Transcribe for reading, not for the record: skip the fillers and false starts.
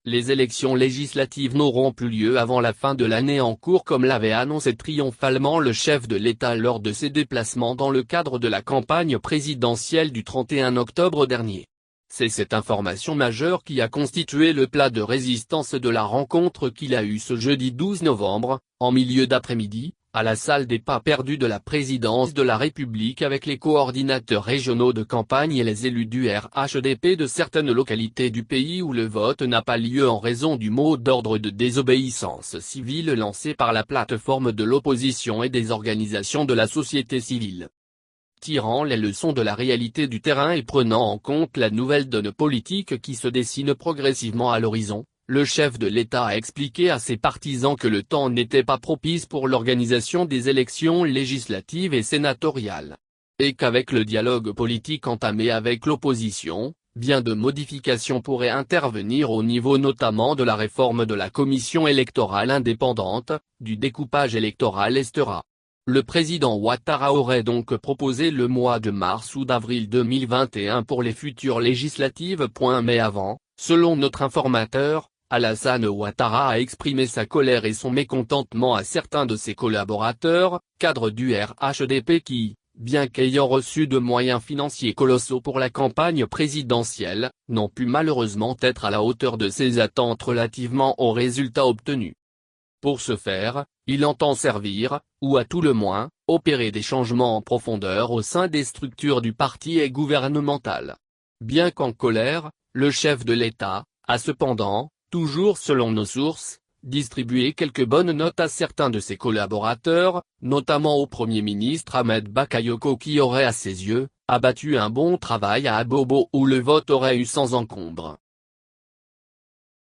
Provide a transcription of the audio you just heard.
Les élections législatives n'auront plus lieu avant la fin de l'année en cours comme l'avait annoncé triomphalement le chef de l'État lors de ses déplacements dans le cadre de la campagne présidentielle du 31 octobre dernier. C'est cette information majeure qui a constitué le plat de résistance de la rencontre qu'il a eue ce jeudi 12 novembre, en milieu d'après-midi, à la salle des pas perdus de la présidence de la République avec les coordinateurs régionaux de campagne et les élus du RHDP de certaines localités du pays où le vote n'a pas lieu en raison du mot d'ordre de désobéissance civile lancé par la plateforme de l'opposition et des organisations de la société civile. Tirant les leçons de la réalité du terrain et prenant en compte la nouvelle donne politique qui se dessine progressivement à l'horizon, le chef de l'État a expliqué à ses partisans que le temps n'était pas propice pour l'organisation des élections législatives et sénatoriales. Et qu'avec le dialogue politique entamé avec l'opposition, bien de modifications pourraient intervenir au niveau notamment de la réforme de la commission électorale indépendante, du découpage électoral etc. Le président Ouattara aurait donc proposé le mois de mars ou d'avril 2021 pour les futures législatives. Mais avant, selon notre informateur, Alassane Ouattara a exprimé sa colère et son mécontentement à certains de ses collaborateurs, cadres du RHDP qui, bien qu'ayant reçu de moyens financiers colossaux pour la campagne présidentielle, n'ont pu malheureusement être à la hauteur de ses attentes relativement aux résultats obtenus. Pour ce faire, il entend servir, ou à tout le moins, opérer des changements en profondeur au sein des structures du parti et gouvernementales. Bien qu'en colère, le chef de l'État a cependant, toujours selon nos sources, distribué quelques bonnes notes à certains de ses collaborateurs, notamment au Premier ministre Ahmed Bakayoko qui aurait à ses yeux, abattu un bon travail à Abobo où le vote aurait eu sans encombre.